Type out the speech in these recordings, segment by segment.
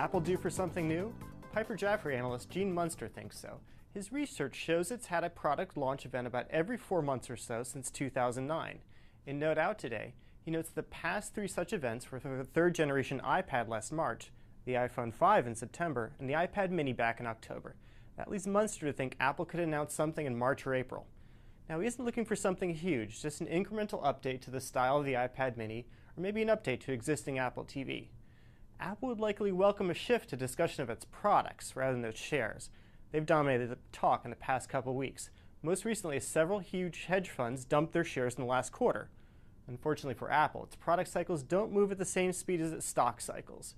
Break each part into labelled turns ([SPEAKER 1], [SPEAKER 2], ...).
[SPEAKER 1] Apple due for something new? Piper Jaffray analyst Gene Munster thinks so. His research shows it's had a product launch event about every 4 months or so since 2009. In Note Out today, he notes the past 3 such events were the 3rd generation iPad last March, the iPhone 5 in September, and the iPad mini back in October. That leads Munster to think Apple could announce something in March or April. Now, he isn't looking for something huge, just an incremental update to the style of the iPad mini, or maybe an update to existing Apple TV. Apple would likely welcome a shift to discussion of its products rather than its shares. They've dominated the talk in the past couple weeks. Most recently, several huge hedge funds dumped their shares in the last quarter. Unfortunately for Apple, its product cycles don't move at the same speed as its stock cycles.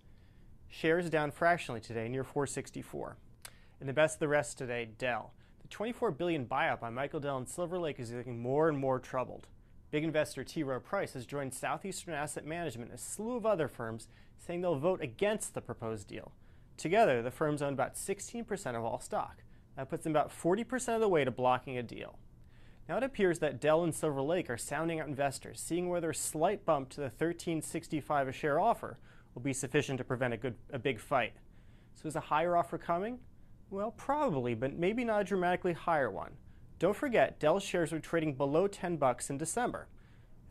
[SPEAKER 1] Shares down fractionally today, near 464. And the best of the rest today, Dell. The $24 billion buyout by Michael Dell and Silver Lake is looking more and more troubled. Big investor T. Rowe Price has joined Southeastern Asset Management and a slew of other firms saying they'll vote against the proposed deal. Together, the firms own about 16% of all stock. That puts them about 40% of the way to blocking a deal. Now it appears that Dell and Silver Lake are sounding out investors, seeing whether a slight bump to the $13.65 a share offer will be sufficient to prevent a big fight. So is a higher offer coming? Well, probably, but maybe not a dramatically higher one. Don't forget, Dell's shares were trading below $10 in December.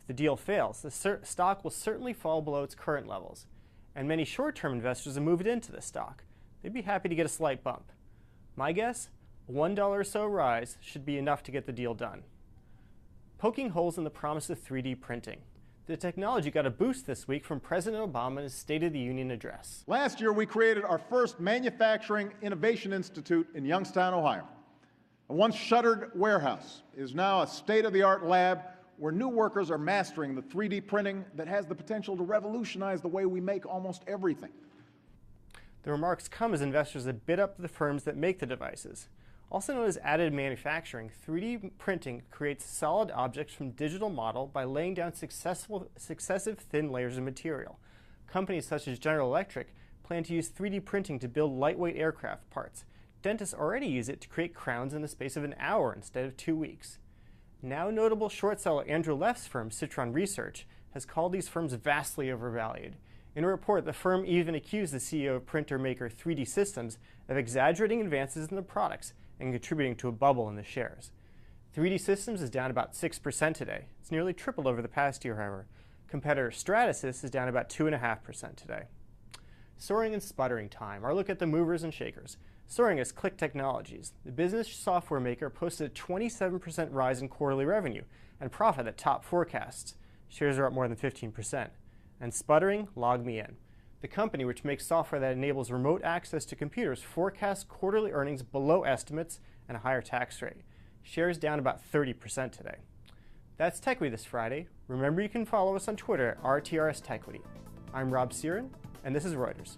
[SPEAKER 1] If the deal fails, the stock will certainly fall below its current levels. And many short-term investors have moved into the stock. They'd be happy to get a slight bump. My guess, a $1 or so rise should be enough to get the deal done. Poking holes in the promise of 3D printing. The technology got a boost this week from President Obama in his State of the Union address.
[SPEAKER 2] Last year, we created our first Manufacturing Innovation Institute in Youngstown, Ohio. A once shuttered warehouse is now a state-of-the-art lab where new workers are mastering the 3D printing that has the potential to revolutionize the way we make almost everything.
[SPEAKER 1] The remarks come as investors have bid up the firms that make the devices. Also known as additive manufacturing, 3D printing creates solid objects from digital model by laying down successive thin layers of material. Companies such as General Electric plan to use 3D printing to build lightweight aircraft parts. Dentists already use it to create crowns in the space of an hour instead of 2 weeks. Now notable short seller Andrew Leff's firm, Citron Research, has called these firms vastly overvalued. In a report, the firm even accused the CEO of printer maker 3D Systems of exaggerating advances in the products and contributing to a bubble in the shares. 3D Systems is down about 6% today. It's nearly tripled over the past year, however. Competitor Stratasys is down about 2.5% today. Soaring and sputtering time. Our look at the movers and shakers. Soaring is Click Technologies. The business software maker posted a 27% rise in quarterly revenue and profit that topped forecasts. Shares are up more than 15%. And sputtering, LogMeIn. The company, which makes software that enables remote access to computers, forecasts quarterly earnings below estimates and a higher tax rate. Shares down about 30% today. That's Techquity this Friday. Remember, you can follow us on Twitter at RTRS Techquity. I'm Rob Searan, and this is Reuters.